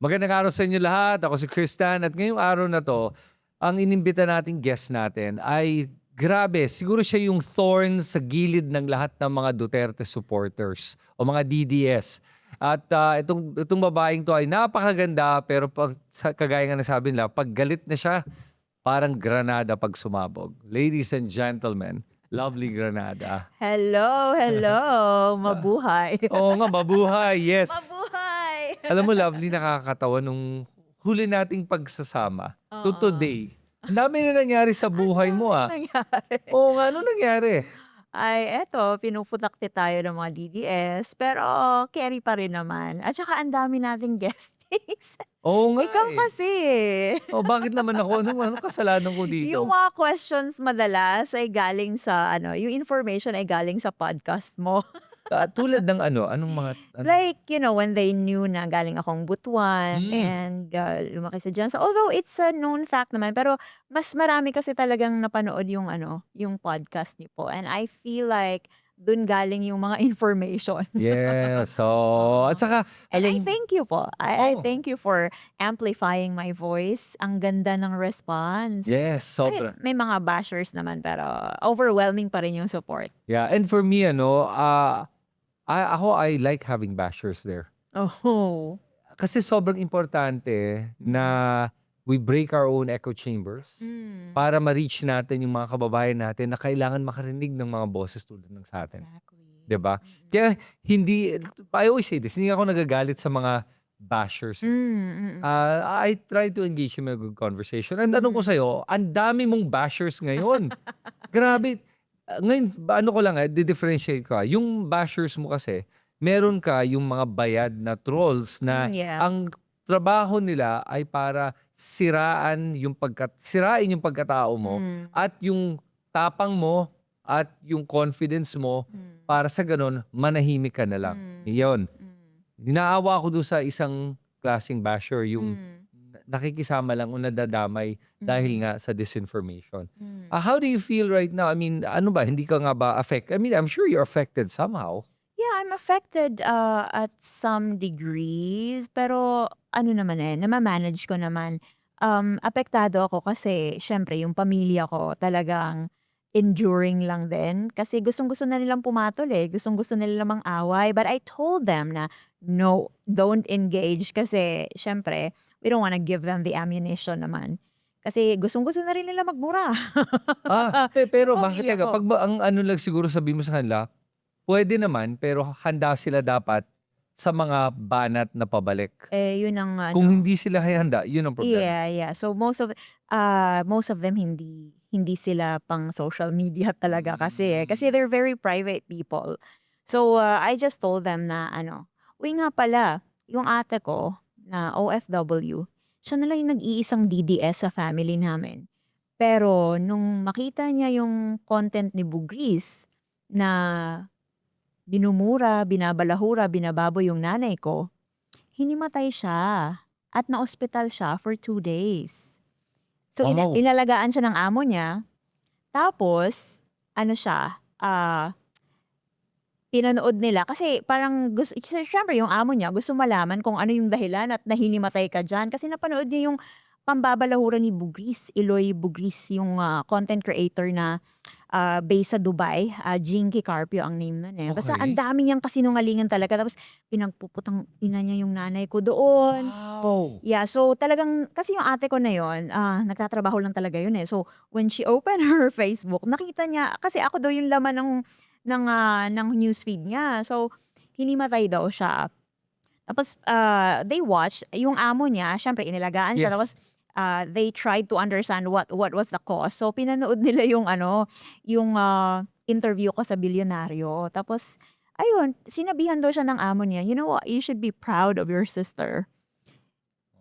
Magandang araw sa inyo lahat. Ako si Kristan at ngayong araw na 'to, ang inimbita nating guest natin ay grabe, siguro siya yung thorn sa gilid ng lahat ng mga Duterte supporters o mga DDS. At, itong babaeng 'to ay napakaganda pero 'pag kagaya nga ng sabi nila, 'pag galit na siya, parang granada 'pag sumabog. Ladies and gentlemen, lovely Granada. Hello, hello, mabuhay. Oo nga, mabuhay, yes. Mabuhay! Alam mo lovely, nakakatawa nung huli nating pagsasama to Oo. today. Ang dami na nangyari sa Ang buhay mo, daming ah. nangyari. Oo nga, anong nangyari? Ay eto pinuputakti tayo ng mga DDS, pero carry pa rin naman at saka ang dami nating guestings. Oo nga, Ikaw eh. kasi, eh. Oh, bakit naman ako? Anong kasalanan ko dito? Yung mga questions madalas ay galing sa ano, yung information ay galing sa podcast mo. Tulad ng ano, anong mga ano? Like, when they knew na galing akong Butuan Hmm, and, lumaki sa diyan. So, although it's a known fact naman, pero mas marami kasi talagang napanood yung ano, yung podcast niyo po and I feel like dun galing yung mga information. yes. So, at Oo. saka And I alam thank you po. I oh, thank you for amplifying my voice. Ang ganda ng response. yes, Kahit sobra. may mga bashers naman pero overwhelming pa rin yung support. Yeah, and for me ano, I like having bashers there. Oh. Kasi sobrang importante na Mm. we break our own echo chambers Hmm. para ma-reach natin yung mga kababayan natin na kailangan makarinig ng mga boses tulad ng sa'tin, Exactly. 'di ba? Mm. Kaya hindi I always say this, hindi ako nagagalit sa mga bashers, eh. Hmm, mm. I try to engage in a good conversation. Ang tanong ko Mhm. sa'yo, ang dami mong bashers ngayon. Grabe, ngayon ano ko lang, di-differentiate ko, yung bashers mo kasi meron ka yung mga bayad na trolls na Yeah. ang trabaho nila ay para sirain yung pagkatao mo Hmm. at yung tapang mo at yung confidence mo Hmm. para sa gano'n manahimik ka na lang, Hmm. iyon. Hmm. Naawa ako dun sa isang klaseng basher yung Hmm. nakikisama lang o nadadamay dahil Hmm. nga sa disinformation. Hmm. How do you feel right now? I mean, ano ba, hindi ka nga ba I mean, I'm sure you're affected somehow. Yeah, I'm affected, at some degrees, pero ano naman, eh, nama-manage ko naman. Apektado ako kasi siyempre yung pamilya ko talagang enduring lang din. Kasi gustong-gusto na nilang pumatol, eh, gustong-gusto nila mang-away. But I told them na, "No, don't engage." Kasi siyempre we don't wanna give them the ammunition naman. Kasi gustong-gusto na rin nila magmura. Yung Pero bakit pamilya teka, ko. 'pag ba ang ano lang siguro sabihin mo sa kanila, puwede naman pero handa sila dapat sa mga banat na pabalik. Eh, yun ang Kung ano. hindi sila handa, yun ang problema. Yeah, yeah. So most of them hindi hindi sila pang social media talaga kasi, eh. Kasi Hmm, they're very private people. So, I just told them na ano, "Uy, nga pala, yung ate ko na OFW, siya na lang yung nag-iisang DDS sa family namin. Pero nung makita niya yung content ni Bugris na binumura, binabalahura, binababoy yung nanay ko, hinimatay siya at naospital siya for 2 days." So, wow. inalagaan siya ng amo niya, tapos ano siya, pinanood nila kasi parang siyempre yung amo niya gusto malaman kung ano yung dahilan at nahinimatay ka diyan kasi napanood niya yung pambabalahura ni Bugris, Eloy Bugris, yung, content creator na, based sa Dubai, Jinky Carpio ang name nun, eh. Basta ang Okey. dami niyang kasinungalingan talaga tapos pinagpuputang ina niya yung nanay ko doon. Wow! Yeah, so talagang kasi yung ate ko na yun, nagtatrabaho lang talaga yun, eh. So, when she opened her Facebook, nakita niya kasi ako daw yung laman ng newsfeed niya. So, hinimatay daw siya. Tapos, they watched, yung amo niya siyempre inalagaan siya Yes. tapos, they tried to understand what was the cause. So, pinanood nila yung ano, yung, interview ko sa bilyonaryo. Tapos ayun, sinabihan daw siya ng amo niya, "You know what? You should be proud of your sister."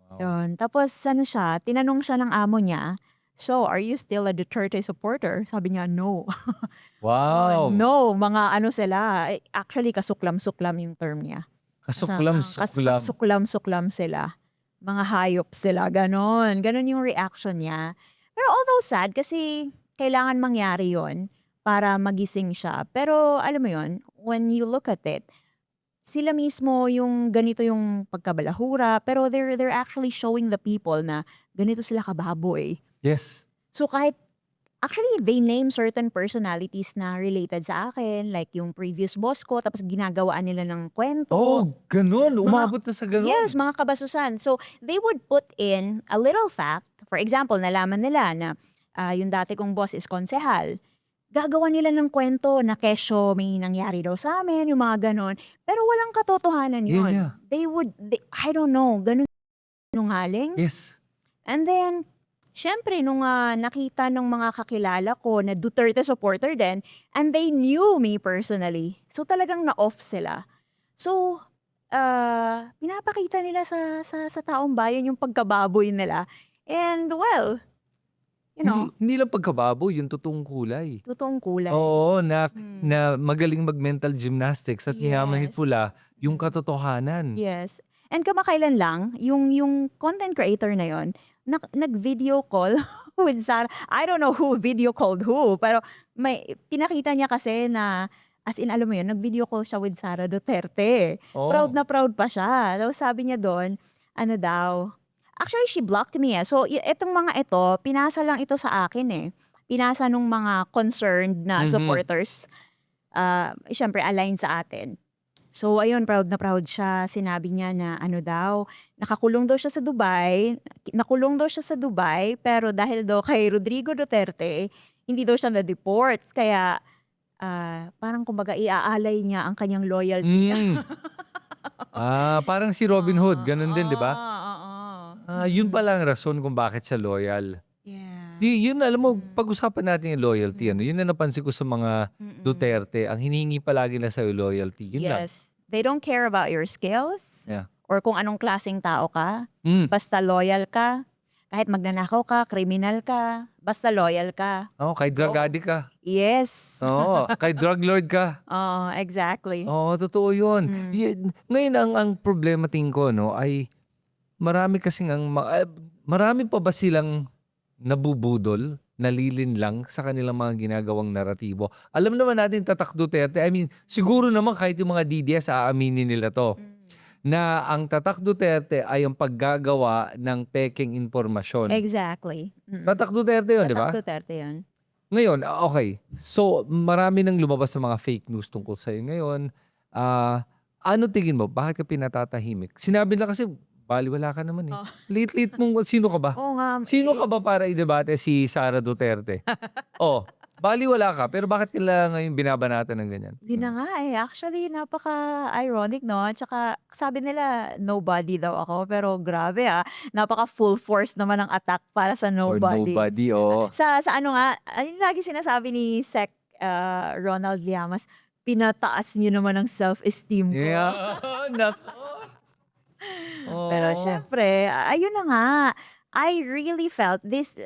Wow. Yun, tapos ano siya, tinanong siya ng amo niya, "So, are you still a Duterte supporter?" Sabi niya, "No." Oh, Wow! no, mga ano sila, actually kasuklam-suklam yung term niya. Kasuklam-suklam. Kasuklam-suklam sila, mga hayop sila, gano'n. Gano'n yung reaction niya. Pero although sad kasi kailangan mangyari yon para magising siya. Pero alam mo yon when you look at it, sila mismo yung ganito yung pagkabalahura, pero they're actually showing the people na ganito sila kababoy. Yes. So kahit actually they name certain personalities na related sa akin, like yung previous boss ko, tapos ginagawaan nila ng kwento. Oh, ganun. Umabot na sa ganun. Yes, mga kabasusan. So, they would put in a little fact. For example, nalaman nila na yung dati kong boss is konsehal. Gagawa nila ng kwento na kesyo may nangyari daw sa amin, yung mga ganon. Pero walang katotohanan Yeah, yun. yeah. I don't know, ganun nungaling. Yes. And then, syempre, nung nakita ng mga kakilala ko na Duterte supporter din, and they knew me personally. So, talagang na-off sila. So, pinapakita nila sa taong bayan yung pagkababoy nila. And well, you know, Hindi lang pagkababoy, yung totoong kulay. totoong kulay. Oo, na Mm. magaling mag-mental gymnastics at Yes. pula yung katotohanan. Yes. And kamakailan lang, yung content creator na yon, nag-video call with Sarah. I don't know who video called who, pero may pinakita niya kasi na, as in, alam mo yun, nag-video call siya with Sara Duterte. Proud Oo. na proud pa siya. Tapos sabi niya doon, ano daw, actually, she blocked me eh. So, itong mga ito, pinasa lang ito sa akin eh. Pinasa nung mga concerned na Mhm. supporters. Siyempre, aligned sa atin. So, ayun, proud na proud siya. Sinabi niya na ano daw, nakakulong daw siya sa Dubai. Nakulong daw siya sa Dubai, pero dahil daw kay Rodrigo Duterte, hindi daw siya na-deport. Kaya, parang kumbaga iaalay niya ang kanyang loyalty. Mm. Parang si Robin Hood, ganun din, di ba? Oo. Yun pala ang rason kung bakit siya loyal. Yeah. Yun, alam mo, pag-usapan natin yung loyalty, yun na napansin ko sa mga Mm-mm. Duterte, ang hinihingi palagi na sa'yo loyalty. Yun lang. Yes. They don't care about your skills Yeah. or kung anong klaseng tao ka. Mm. Basta loyal ka. Kahit magnanakaw ka, kriminal ka, basta loyal ka. Kay drug addict ka. Yes. Oo, kay drug lord ka. Oh, exactly. Oo, totoo yun. Ngayon, ang problema tingin ko, no, ay marami kasing marami pa ba silang nabubudol, nalilinlang sa kanilang mga ginagawang naratibo? Alam naman natin, Tatak Duterte, I mean, siguro naman kahit yung mga DDS, aaminin nila to, na ang Tatak Duterte ay ang paggagawa ng pekeng impormasyon. Exactly. Tatak Duterte yun, di ba? Tatak Duterte yun. Ngayon, okay. So, marami nang lumabas na mga fake news tungkol sa'yo ngayon. Ano tingin mo? Bakit ka pinatatahimik? Sinabi nila kasi, baliwala ka naman eh. Oh. Late-late mong, sino ka ba? Oo nga. Sino ka ba para i-debate si Sara Duterte? Baliwala ka, pero bakit kailangan ngayon binabanatan ng ganyan? Yun na nga eh. Actually, napaka-ironic, no? Tsaka, sabi nila, nobody daw ako. Pero grabe napaka full force naman ang attack para sa Or nobody. nobody, oo. Sa ano nga, yung lagi sinasabi ni Sec Ronald Llamas, pinataas niyo naman ang self-esteem ko. Yeah. Nako. Pero Oo. syempre, ayun na nga. I really felt this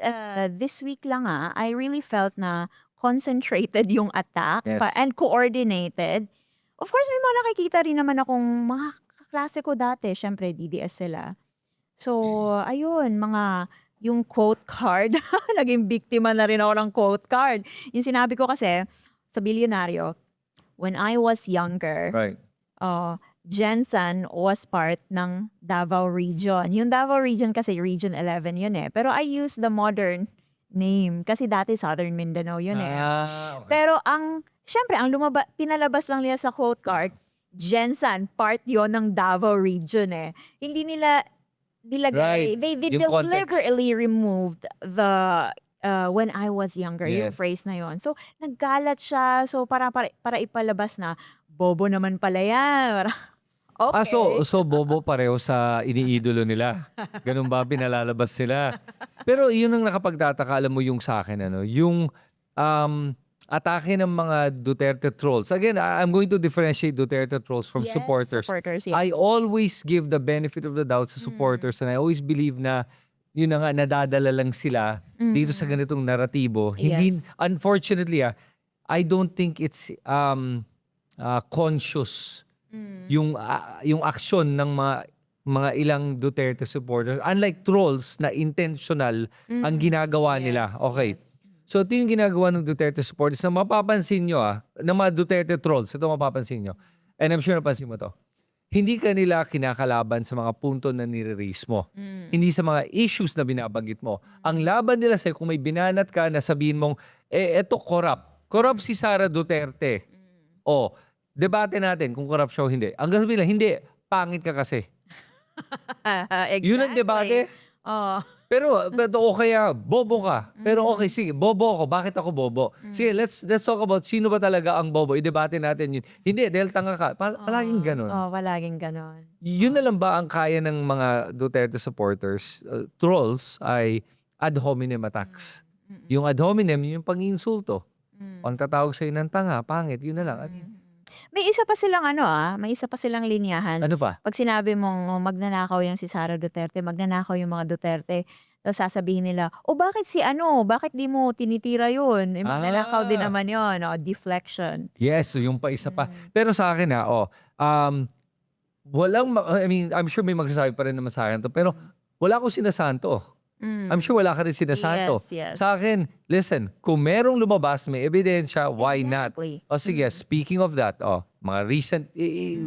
week lang I really felt na concentrated yung attack Yes. and coordinated. Of course, may mga nakikita rin naman akong mga kaklase ko dati. Syempre, DDS sila. So, ayun, yung quote card. Naging biktima na rin ako ng quote card. Yung sinabi ko kasi sa Bilyonaryo, when I was younger, Right. Jensen was part ng Davao Region. Yung Davao Region kasi Region 11 yun eh. Pero I use the modern name kasi dati Southern Mindanao yun eh. Okay. Pero syempre, pinalabas lang nila sa quote card, Jensen, part yon ng Davao Region eh. Hindi nila Right. nilagay, they Yung context. deliberately removed the when I was younger, yung Yes. phrase na yon. So, naggalat siya. So, para ipalabas na, bobo naman pala yan. Okay. So bobo pareho sa iniidolo nila. Ganun ba pinalalabas nila? Pero yun ang nakapagtataka, alam mo yung sa akin, yung atake ng mga Duterte trolls. Again, I'm going to differentiate Duterte trolls from Yes, supporters. yeah. I always give the benefit of the doubt sa supporters and I always believe na yun na nga, nadadala lang sila dito sa ganitong naratibo. Hindi, Yes. unfortunately, I don't think it's conscious yung aksyon ng mga ilang Duterte supporters. Unlike trolls na intentional ang ginagawa nila. Okay. Yes. So ito yung ginagawa ng Duterte supporters na mapapansin nyo ng mga Duterte trolls. Ito mapapansin nyo. And I'm sure napansin mo to. hindi ka nila kinakalaban sa mga punto na nire-raise mo. Hindi sa mga issues na binabanggit mo. Ang laban nila sa'yo, kung may binanat ka na sabihin mong, eto corrupt. Corrupt si Sara Duterte. O, debate natin kung corrupt siya o hindi. Ang sabihin lang, hindi, pangit ka kasi. Yun ang debate. Oh. Pero o kaya bobo ka. Pero okay, sige, bobo ako. Bakit ako bobo? Sige, let's talk about sino ba talaga ang bobo. I-debate natin yun. Hindi, dahil tanga ka. Palaging ganun. Oh, palaging ganon. Yun na lang ba ang kaya ng mga Duterte supporters, trolls, ay ad hominem attacks. Yung ad hominem, yung pang-insulto. Ang tatawag sa'yo ng tanga, pangit, yun na lang. I mean, May isa pa silang may isa pa silang linyahan. ano pa? Pag sinabi mong magnanakaw yan si Sara Duterte, magnanakaw yung mga Duterte, tapos sasabihin nila, bakit si bakit di mo tinitira yun? Magnanakaw din naman yun, deflection. Yes, so yung pa isa pa. Pero sa akin I mean, I'm sure may magsasabi pa rin naman sa akin to, pero wala akong sinasanto. I'm sure wala ka rin sinasanto. Yes. Sa akin, listen, kung merong lumabas, may ebidensya, why not? Exactly. O sige, speaking of that, mga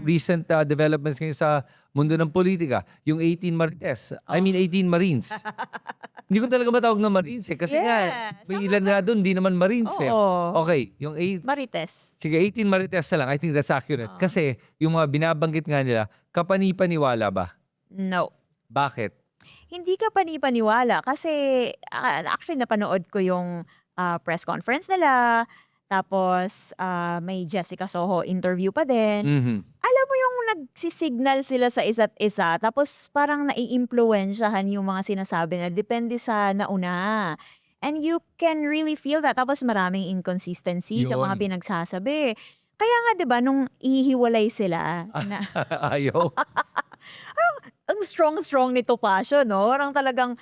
recent developments ngayon sa mundo ng politika, yung 18 Marites, 18 Marines. Hindi ko talaga matawag na Marines kasi nga, may ilan nga doon, hindi naman Marines Oo. Okay, yung 8, Marites. sige, 18 Marites na lang, I think that's accurate. Kasi yung mga binabanggit nga nila, kapanipaniwala ba? No. Bakit? Hindi ka panipaniwala kasi actually napanood ko yung press conference nila. Tapos may Jessica Soho interview pa din. Mhm. Alam mo yung nagsisignal sila sa isa't isa tapos parang naiimpluwensyahan yung mga sinasabi na depende sa nauna. And you can really feel that. Tapos maraming inconsistency sa mga Yun. pinagsasabi. Kaya nga 'di ba nung ihiwalay sila na Ayaw. ang strong nito Passion, no? Parang talagang,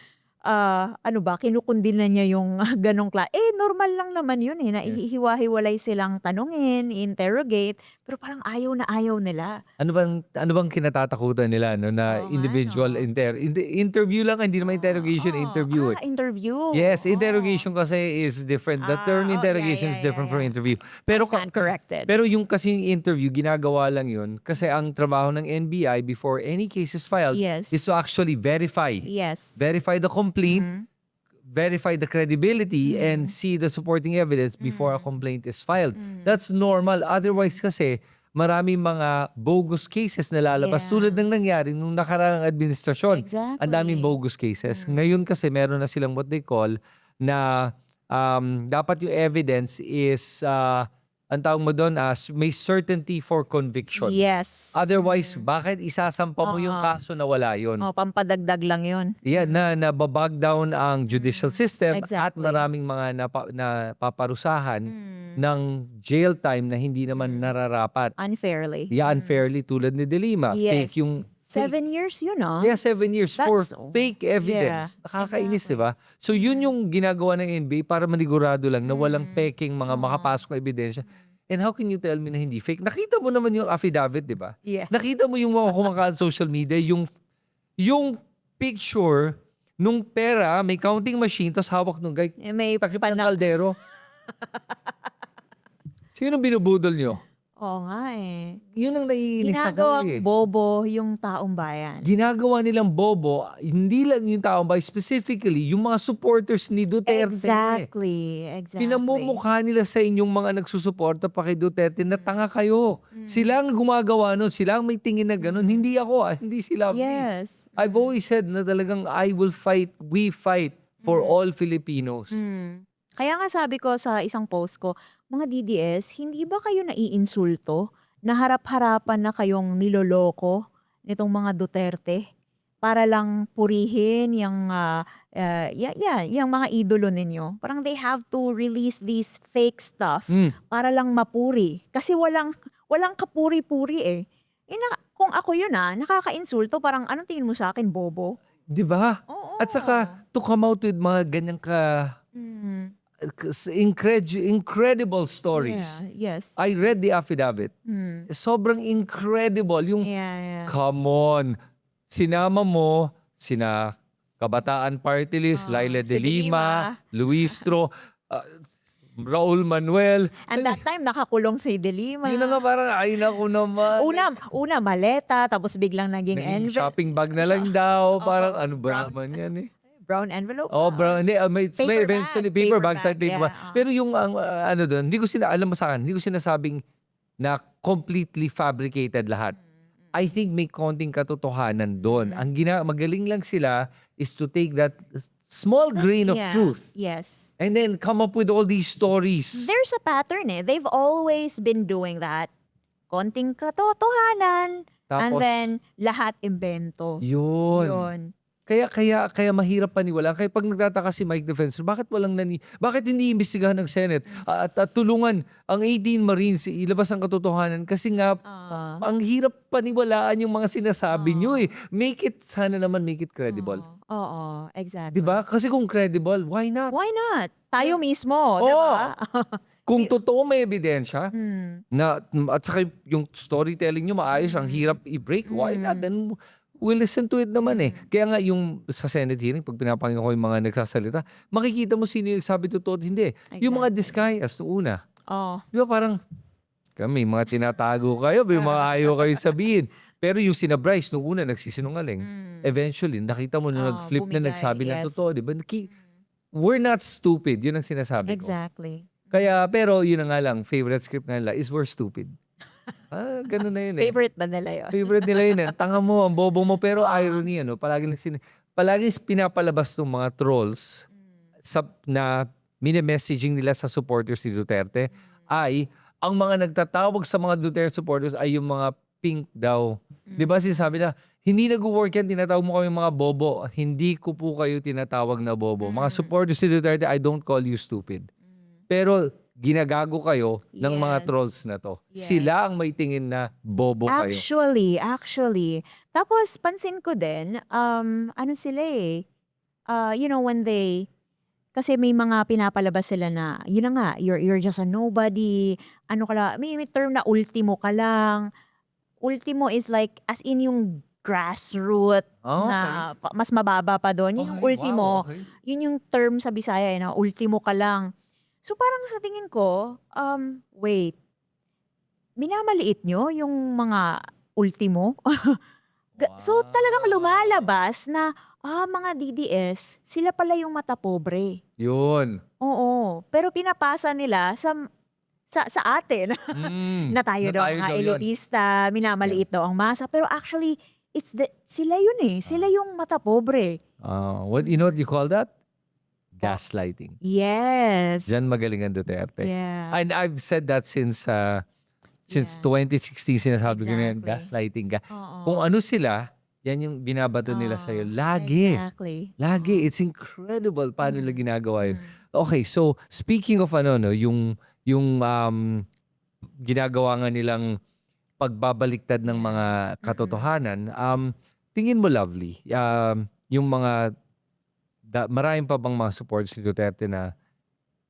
kinukundina niya yung ganong normal lang naman yun na Yes. ihiwa-hiwalay silang tanungin, i-interrogate, pero parang ayaw na ayaw nila. Ano bang kinatatakutan nila no na Oo nga, individual no? interview lang, hindi naman interrogation, interview. Interview. Yes, Oo. interrogation kasi is different. The term interrogation is different from interview. Pero Stand corrected. pero yung kasing interview ginagawa lang yun kasi ang trabaho ng NBI before any case is filed Yes. is to actually verify Yes. verify the complaint, verify the credibility, and see the supporting evidence before a complaint is filed. That's normal. Otherwise kasi, maraming mga bogus cases na lalabas Yeah. tulad ng nangyari nung nakaraang administrasyon. Exactly. Ang daming bogus cases. Ngayon kasi meron na silang what they call na dapat yung evidence is ang tawag mo doon may certainty for conviction. Yes. Otherwise, bakit isasampa mo yung kaso na wala yun? Pampadagdag lang yun. Yeah, na nababag down ang judicial system at Exactly. maraming mga napaparusahan ng jail time na hindi naman nararapat. Unfairly. Yeah, unfairly tulad ni Delima. Yes. Fake yung 7 years yun, Yeah, 7 years for That's- fake evidence. yeah, Nakakainis, exactly. di ba? So yun yung ginagawa ng NBI para manigurado lang na walang peking mga makapasok na ebidensya. And how can you tell me na hindi fake? Nakita mo naman yung affidavit, di ba? Yes. Nakita mo yung mga kumakalat sa social media, yung picture nung pera, may counting machine, tapos hawak nung guy, May takip ng kaldero. Sino binubudol nyo? Oo nga Yun ang naiinis ako Ginagawang eh. bobo yung taong bayan. Ginagawa nilang bobo, hindi lang yung taong bayan, specifically, yung mga supporters ni Duterte. Exactly. Pinamumukha nila sa inyong mga nagsusuporta pa kay Duterte na tanga kayo. Sila ang gumagawa nun, sila ang may tingin na ganun. Hindi ako, hindi sila. Yes. I've always said na talagang I will fight, we fight for all Filipinos. Kaya nga sabi ko sa isang post ko, mga DDS, hindi ba kayo naiinsulto na harap-harapan na kayong niloloko nitong mga Duterte para lang purihin yung yung mga idolo ninyo? Parang they have to release these fake stuff para lang mapuri. Kasi walang kapuri-puri . Kung ako yun nakaka-insulto, parang anong tingin mo sa akin, bobo? Di ba? Oo. At saka, to come out with mga ganyang incredible stories. Yeah, yes. I read the affidavit. Sobrang incredible. Yung, Yeah. come on, sinama mo, sina Kabataan Party List, Laila si de Lima, Luis Tro, Raul Manuel. And that time, nakakulong si De Lima. Yun na nga parang, ay naku naman. Una maleta, tapos biglang naging Naging shopping bag na lang daw. Parang ano ba naman yan eh. brown envelope. Oh, bro, hindi, may Paper eventually bag, paper paper bag, side bag, paper bag. yeah, Pero yung ano doon, hindi ko alam mo sa akin, hindi ko sinasabing na completely fabricated lahat. I think may konting katotohanan doon. Ang magaling lang sila is to take that small grain of Yeah, truth yes. and then come up with all these stories. There's a pattern eh. They've always been doing that. Konting katotohanan, and Tapos, then lahat imbento. yun. Yun. Kaya mahirap paniwalaan. Kaya pag nagtataka si Mike Defensor, bakit bakit hindi imbestigahan ng Senate at tulungan ang 18 Marines ilabas ang katotohanan? Kasi nga, ang hirap paniwalaan yung mga sinasabi nyo eh. Sana naman make it credible. Oo, exactly. Diba? Kasi kung credible, why not? Why not? Tayo mismo, diba? Kung totoo may ebidensya, at saka yung storytelling nyo maayos, ang hirap i-break, why not? Then we'll listen to it naman eh. Kaya nga yung sa Senate hearing, pag pinapakinggan ko yung mga nagsasalita, makikita mo sino yung sabi totoo at hindi. Yung mga disguise noong una. Di ba parang, kami, mga tinatago kayo, may mga ayaw kayo sabihin. Pero yung sina Bryce noong una nagsisinungaling. Eventually, nakita mo na nag-flip na nagsabi na totoo. Di ba? We're not stupid. Yun ang sinasabi ko. Exactly. Kaya, pero yun na nga lang, favorite script na nila is we're stupid. Ganun na yun eh. Favorite ba nila yun? Favorite nila yun eh. Ang tanga mo, ang bobo mo, pero irony ano, palagi pinapalabas ng mga trolls na mini-messaging nila sa supporters ni Duterte ay ang mga nagtatawag sa mga Duterte supporters ay yung mga pink daw. Di ba sinasabi na, hindi nag-work yan, tinatawag mo kami mga bobo. Hindi ko po kayo tinatawag na bobo. Mga supporters ni Duterte, I don't call you stupid. Pero ginagago kayo ng mga trolls na to. Yes. Sila ang may tingin na bobo kayo. Actually. Tapos, pansin ko din, ano sila eh, kasi may mga pinapalabas sila na, yun na nga, you're just a nobody, ano ka lang, may term na ultimo ka lang. Ultimo is like, as in yung grassroots na mas mababa pa doon. Yun yung ultimo, yun yung term sa Bisaya eh, na ultimo ka lang. So parang sa tingin ko, wait, minamaliit nyo yung mga ultimo? So talagang lumalabas na, mga DDS, sila pala yung mata pobre. Yun. Oo. Pero pinapasa nila sa atin na tayo daw mga elitista, minamaliit daw ang masa. Pero actually, sila yun eh. Sila yung mata pobre. You know what you call that? Gaslighting. Yes. Diyan magaling ang Duterte. Yeah. And I've said that since 2016, sinasabi ko na yan, Exactly. gaslighting ka. Oo. Kung ano sila, yan yung binabato nila sa'yo. Lagi. Exactly. Lagi. It's incredible paano nila ginagawa yun. Okay, so speaking of yung ginagawa nga nilang pagbabaliktad ng mga katotohanan, tingin mo, Lovely, yung mga maraming pa bang mga supporters ni Duterte na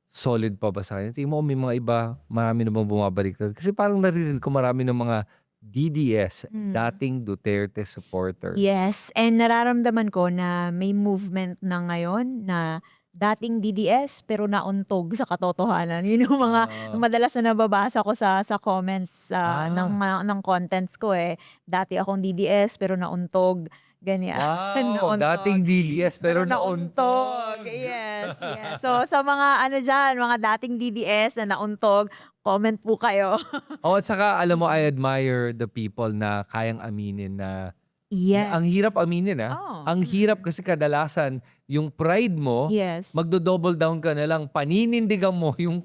solid pa ba sa kanya? Tingin mo may mga iba, marami na bang bumabaliktad? Kasi parang naririnig ko marami ng mga DDS, dating Duterte supporters. Yes, and nararamdaman ko na may movement na ngayon na dating DDS pero nauntog sa katotohanan. Yun yung mga madalas na nababasa ko sa comments ng contents ko eh. Dati akong DDS pero nauntog. Ganyan. Wow, dating DDS pero nauntog. Yes. So sa mga mga dating DDS na nauntog, comment po kayo. At saka alam mo, I admire the people na kayang aminin na Yes. ang hirap aminin Ang hirap kasi kadalasan yung pride mo, magdo-double down ka na lang, paninindigan mo yung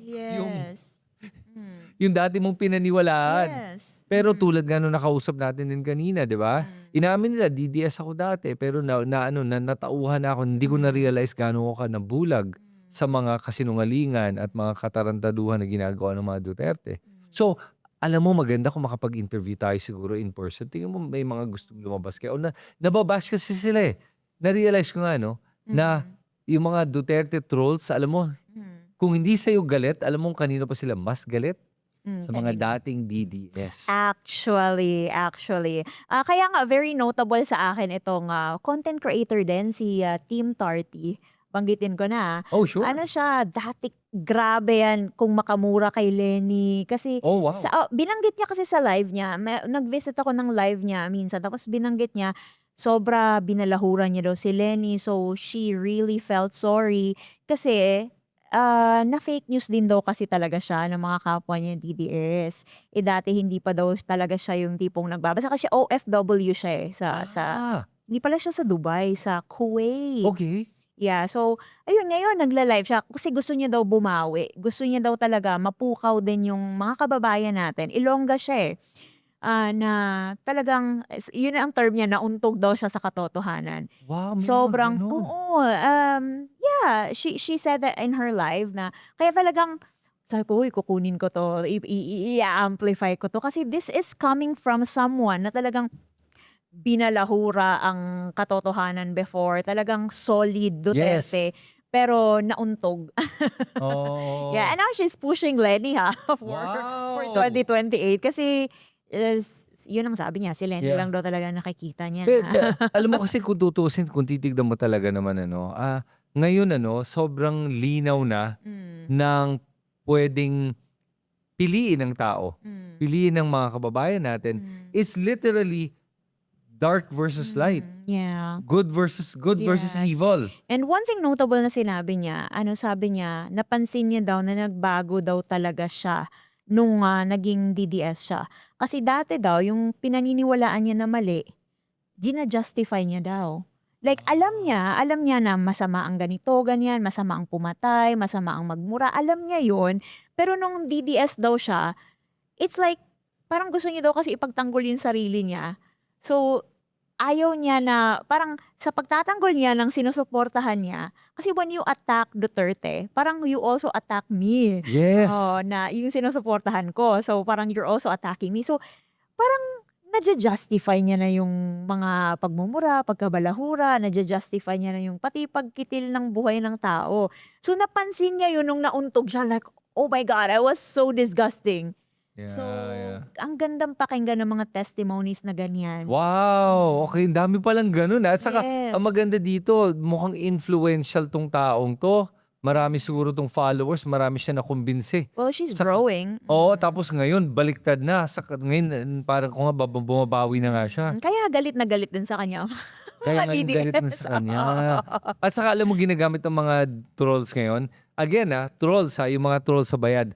dati mong pinaniwalaan. Yes. Pero tulad nga nung nakausap natin din kanina, di ba? Inamin nila, DDS ako dati, pero natauhan ako, hindi ko na-realize gaano ako nabulag sa mga kasinungalingan at mga katarantaduhan na ginagawa ng mga Duterte. So, alam mo, maganda kung makapag-interview tayo siguro in person. Tingnan mo, may mga gustong lumabas kayo. O nababash kasi sila eh. Na-realize ko nga, na yung mga Duterte trolls, alam mo, kung hindi sa'yo galit, alam mo kanino pa sila mas galit? Sa mga dating DDS. Actually. Kaya nga, very notable sa akin itong content creator din, si Team Tarty. banggitin ko na. Oh, sure. Ano siya, dati grabe yan kung makamura kay Lenny. Kasi Oh, wow. binanggit niya kasi sa live niya, nag-visit ako ng live niya minsan, tapos binanggit niya, sobra binalahuran niya daw si Lenny. So, she really felt sorry. Kasi, na fake news din daw kasi talaga siya ng mga kapwa niya DDS. Dati hindi pa daw talaga siya yung tipong nagbabasa. Kasi OFW siya Ah, hindi pala siya sa Dubai, sa Kuwait. okay. Yeah, so ayun ngayon nagla-live siya kasi gusto niya daw bumawi. Gusto niya daw talaga mapukaw din yung mga kababayan natin. Ilongga siya, na talagang yun ang term niya, nauntog daw siya sa katotohanan. Wow, may mga Sobrang gano'n. oo, yeah, she said that in her live na kaya talagang sabi ko, "Uy, kukunin ko 'to, i-a-amplify ko 'to." Kasi this is coming from someone na talagang binalahura ang katotohanan before, talagang solid Yes. Duterte, pero nauntog. Yeah, Oh, and now she's pushing Lenny for wow. 2028 kasi yun ang sabi niya, si Lenny Yeah. lang daw talaga nakikita niya Pe na pe alam mo kasi kung tutuusin, kung titignan mo talaga naman ano, ngayon ano, sobrang linaw na hmm, ng puwedeng piliin ng tao, hmm, piliin ng mga kababayan natin. hmm, It's literally dark versus light, yeah, good versus yes. evil. And one thing notable na sinabi niya, ano sabi niya, napansin niya daw na nagbago daw talaga siya nung, naging DDS siya. Kasi dati daw yung pinaniniwalaan niya na mali, gina-justify niya daw. Like alam niya na masama ang ganito, ganyan, masama ang pumatay, masama ang magmura, alam niya yun. Pero nung DDS daw siya, it's like parang gusto niya daw kasi ipagtanggol yung sarili niya. So, ayaw niya na parang sa pagtatanggol niya ng sinusuportahan niya, kasi when you attack Duterte, parang you also attack me. Yes. Oo, na yung sinusuportahan ko. So, parang you're also attacking me. So, parang nadja-justify niya na yung mga pagmumura, pagkabalahura, nadja-justify niya na yung pati pagkitil ng buhay ng tao. So, napansin niya yun nung nauntog siya like, "Oh my God, I was so disgusting." So, Yeah, yeah. ang gandang pakinggan ng mga testimonies na ganyan. Wow, Mm. okey, ang dami palang gano'n, at saka ang Yes. maganda dito, mukhang influential 'tong taong 'to. Marami siguro 'tong followers, marami siyang nakumbinsi. Well, she's Saka growing. oo, tapos ngayon baliktad na, ngayon parang kung nga bumabawi na nga siya. Kaya galit na galit din sa kanya ang Kaya mga nga yung galit na DDS. sa kanya. At saka alam mo ginagamit ng mga trolls ngayon, again, trolls, yung mga trolls sa bayad.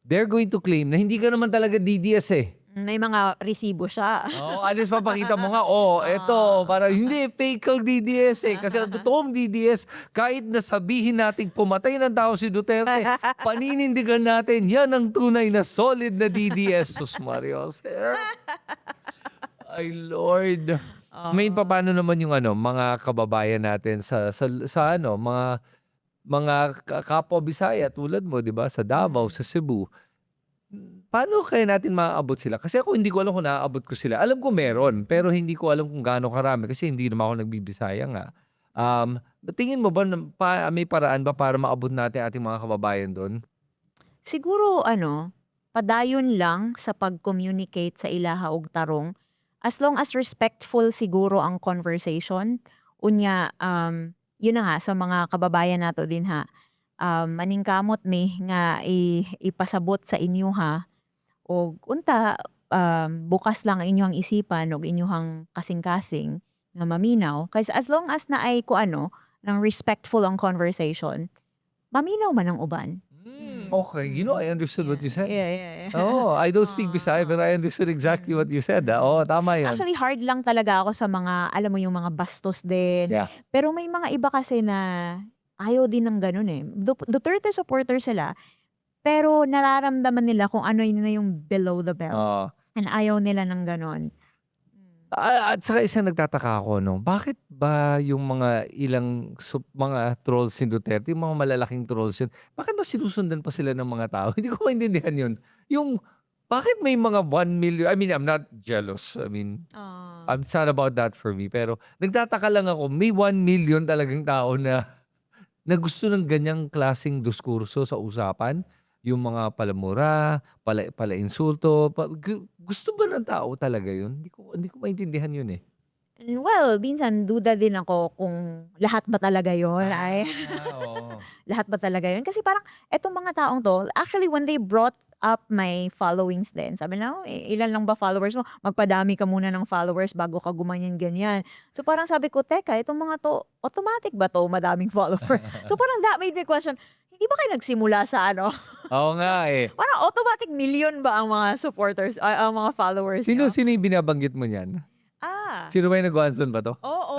They're going to claim na hindi ka naman talaga DDS, eh. May mga resibo siya. Oo, at least papakita mo nga, "Oh, eto para hindi fake kang DDS, eh." Kasi ang totoong DDS, kahit na sabihin nating pumatay ng tao si Duterte, paninindigan natin, yan ang tunay na solid na DDS. Sus Marios, ay Lord. Ngayon Oo. papaano naman yung ano, mga kababayan natin sa ano, mga kapwa Bisaya tulad mo, 'di ba, sa Davao, Mm. sa Cebu. Paano kaya natin maaabot sila? Kasi ako hindi ko alam kung naaabot ko sila. Alam ko meron, pero hindi ko alam kung gaano karami kasi hindi naman ako nagbibisaya nga. Tingin mo ba na may paraan ba para maabot natin ating mga kababayan do'n? Siguro ano, padayon lang sa pag-communicate sa ilaha ug tarong. As long as respectful siguro ang conversation, unya, yun na nga sa mga kababayan nato din ha, maningkamot mi nga ipasabot sa inyo ha, o unta, bukas lang ang inyong isipan ug inyong kasing-kasing nga maminaw. Kasi as long as na ay kuano, ng respectful ang conversation, maminaw man ang uban. Okey. You know, I understood what Yeah, you said. yeah, yeah, yeah. Oo, I don't speak Bisaya pero I understood exactly what you said, Oo, tama 'yun. Actually, hard lang talaga ako sa mga, alam mo yung mga bastos din. Yeah. Pero may mga iba kasi na ayaw din ng gano'n, eh. Duterte supporter sila, pero nararamdaman nila kung ano yun na yung below the belt, Oo. and ayaw nila ng gano'n. At saka isang nagtataka ako 'no, bakit ba yung mga ilang mga trolls ni Duterte, yung mga malalaking trolls yun, bakit ba sinusundan pa sila ng mga tao? Hindi ko maintindihan yun. Yung bakit may mga 1,000,000, I mean, I'm not jealous. I mean, Ah. it's not about that for me. Pero nagtataka lang ako, may 1,000,000 talagang tao na gusto ng ganyang klaseng diskurso sa usapan. Yung mga palamura, palainsulto, gusto ba ng tao talaga yun? Hindi ko maintindihan yun, eh. Well, minsan duda din ako kung lahat ba talaga yun ay Oo. lahat ba talaga yun? Kasi parang etong mga taong 'to, actually when they brought up my followings din, sabi na, "Oh, ilan lang ba followers mo? Magpadami ka muna ng followers bago ka gumanyan-ganyan." So parang sabi ko, "Teka, itong mga 'to, automatic ba 'to madaming follower?" So parang that made me question, hindi ba kayo nagsimula sa ano, Oo nga, eh. parang automatic million ba ang mga supporters ay ang mga followers Sino niyo? sino yung binabanggit mo niyan? Ah. Sino ba yung nag-Wanson ba 'to? Oo,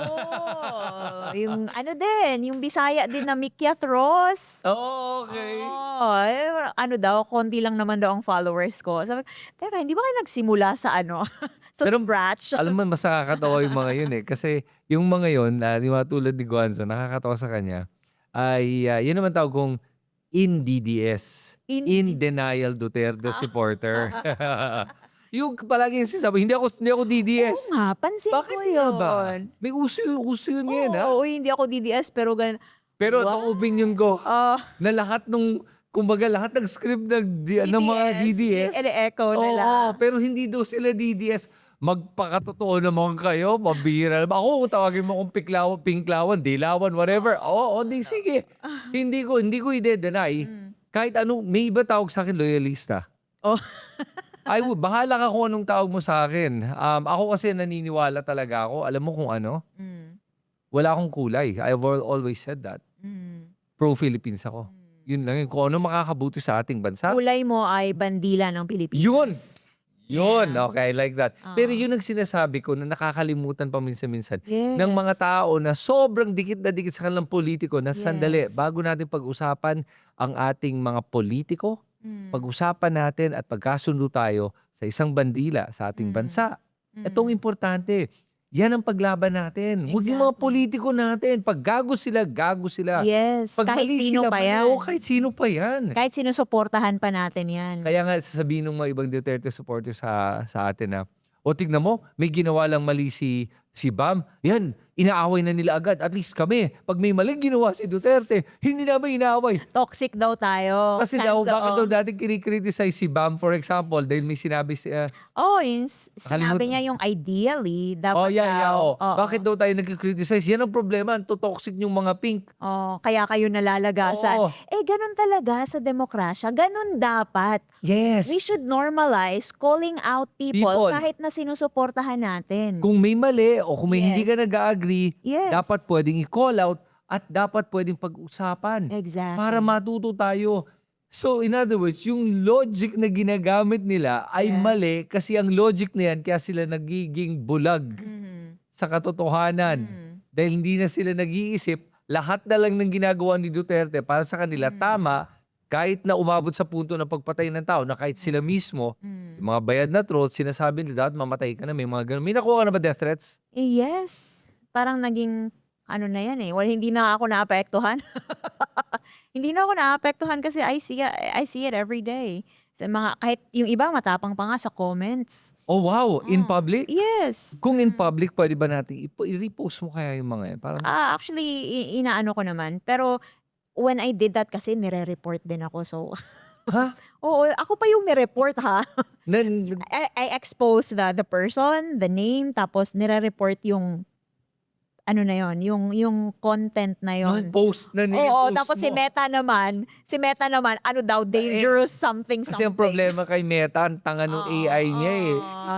yung ano din, yung Bisaya din na Mikyat Ross. Oh, okey. Oo, eh, ano daw, konti lang naman daw ang followers ko. Sabi ko, "Teka, hindi ba kayo nagsimula sa ano, sa Pero scratch?" alam mo mas nakakatawa yung mga yun, eh, kasi yung mga yun, yung mga tulad ni Gwanzo nakakatawa sa kanya ay, yun naman tawag kong in DDS, in Hindi denial Duterte ah, supporter. Yung palaging sinasabi, "Hindi ako oo DDS." nga, pansin ko Bakit nga ba? yun. May uso yun ngayon, Oo, "Uy, hindi ako DDS," pero ganun. Pero ito What? ang opinyon ko, Ah, na lahat kumbaga lahat ng script ng mga DDS, yung DDS, ine-echo oo, nila. pero hindi daw sila DDS. Magpakatotoo naman kayo, pambihira naman. Ako kung tawagin mo akong pinklawan, dilawan, whatever, oo, di No. sige. Hindi ko ide-deny. Hmm. Kahit anong may iba tawag sa'kin loyalista. Oh, Bahala ka kung anong tawag mo sa'kin. Ako kasi naniniwala talaga ako, alam mo kung ano? hmm, Wala akong kulay. I've always said that. hmm, Pro-Philippines ako. hmm. Yun lang yun. Kung ano makakabuti sa ating bansa, Kulay mo ay bandila ng yun! Pilipinas. Yun, Yeah. okay, I like that. Pero Oo. yun ang sinasabi ko na nakakalimutan pa minsan-minsan ng mga Yes. tao na sobrang dikit na dikit sa kanilang politiko na sandali, Yes. bago natin pag-usapan ang ating mga politiko, Hmm, pag-usapan natin at pagkasundo tayo sa isang bandila sa ating hmm, bansa. Itong hmm. importante. Yan ang paglaban natin. Huwag yung mga Exactly. politiko natin. Pag gago sila, gago sila. Yes, Pag kahit mali sino sila, pa mali. yan. Oo, kahit sino pa yan. Kahit sinusuportahan pa natin yan. Kaya nga sasabihin ng mga ibang Duterte supporters sa atin na, "O tignan mo, may ginawa lang mali si Bam. Yan, inaaway na nila agad. At least kami, pag may maling ginawa si Duterte, hindi namin inaaway." Toxic daw tayo. Kasi daw, Stands bakit daw oo. natin kinikriticize si Bam, for example, dahil may sinabi Oo, yung sinabi nakalimutan. niya yung ideally, Oh, dapat yeah, daw, oh. oo. Bakit daw tayo nagki-criticize? Yan ang problema, ang toxic yung mga pink. Oh, kaya kayo nalalagasan. Oo. Eh, ganun talaga sa demokrasya. Ganun dapat. Yes. We should normalize calling out people People. kahit na sinusuportahan natin. Kung may mali o kung may hindi ka Yes. nag-agree, Yes. dapat pwedeng i-call out at dapat pwedeng pag-usapan Exactly. para matuto tayo. So in other words, yung logic na ginagamit nila ay Yes. mali kasi ang logic na yan kaya sila nagiging bulag Mhm. sa katotohanan. Mm. Dahil hindi na sila nag-iisip, lahat na lang ng ginagawa ni Duterte para sa kanila tama, kahit na umabot sa punto ng pagpatay ng tao na kahit sila mismo, Mm. yung mga bayad na trolls, sinasabi nila, dapat mamatay ka na, may mga ganun. May nakuha ka na ba death threats? Eh, yes. Parang naging ano na yan eh. Well, hindi na ako naapektuhan. Hindi na ako naapektuhan kasi I see it every day. Sa mga, kahit yung iba matapang pa nga sa comments. Oh wow, in Oh, public? yes. Kung in public, pwede ba natin i-repost mo kaya yung mga yan? Parang, Actually, inaano ko naman. Pero when I did that kasi nire-report din ako. So, ha? oo, ako pa yung nire-report ha. Nan, I expose the person, the name, tapos nire-report yung ano na yon, yung content na yon. post na Oo, ni-post tapos mo. si Meta naman, ano daw, dangerous something Kasi ang something. problema kay Meta, ang tanga ng AI niya eh. Oo.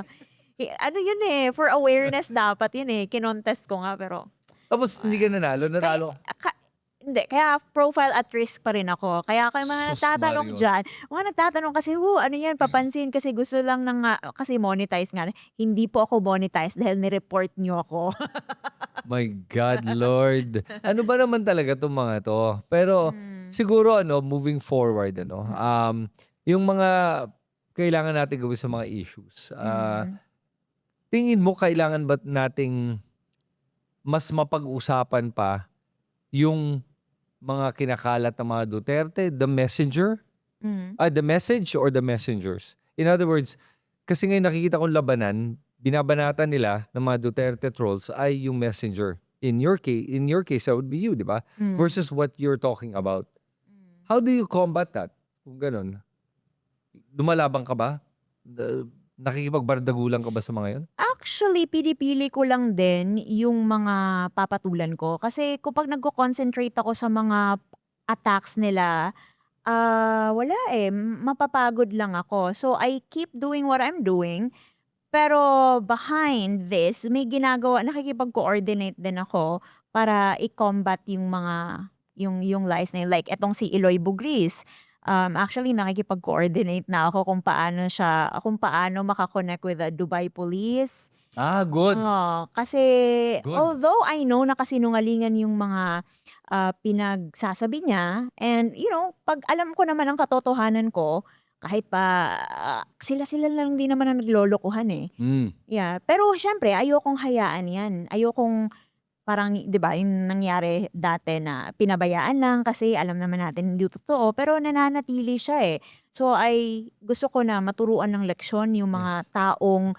Ano yun eh, for awareness dapat yun eh. Kinontest ko nga pero, Tapos hindi ka nanalo, natalo. hindi, kaya profile at risk pa rin ako. Kaya kayo mga Sus nagtatanong Marios. dyan, mga nagtatanong kasi, ano yan, papansin kasi gusto lang ng, kasi monetize nga. Hindi po ako monetize dahil ni-report nyo ako. My God, Lord. Ano ba naman talaga itong mga to? Pero siguro moving forward, yung mga kailangan natin gawin sa mga issues. Tingin mo kailangan ba nating mas mapag-usapan pa yung mga kinakalat ng mga Duterte, the messenger, the message or the messengers? In other words, kasi ngayon nakikita kong labanan, binabanatan nila ng mga Duterte trolls ay yung messenger. In your case, that would be you, di ba? Versus what you're talking about. How do you combat that? Kung ganun. Lumalabang ka ba? Nakikipagbardagulan ka ba sa mga yun? Actually, pinipili ko lang din yung mga papatulan ko. Kasi kapag nagko-concentrate ako sa mga attacks nila, wala eh, mapapagod lang ako. So I keep doing what I'm doing. Pero behind this, may ginagawa, nakikipag-coordinate din ako para i-combat yung mga, yung lies na yun. Like, etong si Eloy Bugris. Actually, nakikipag-coordinate na ako kung paano makakonect with the Dubai police. Good. Kasi Good. although I know na kasinungalingan yung mga pinagsasabi niya, and pag alam ko naman ang katotohanan ko, kahit pa sila-sila lang din naman ang naglolokohan eh. Yeah, pero syempre ayokong hayaan 'yan. Ayokong parang 'di ba, yung nangyari dati na pinabayaan lang kasi alam naman natin hindi totoo, pero nananatili siya eh. So gusto ko na maturuan ng leksyon yung mga Yes. taong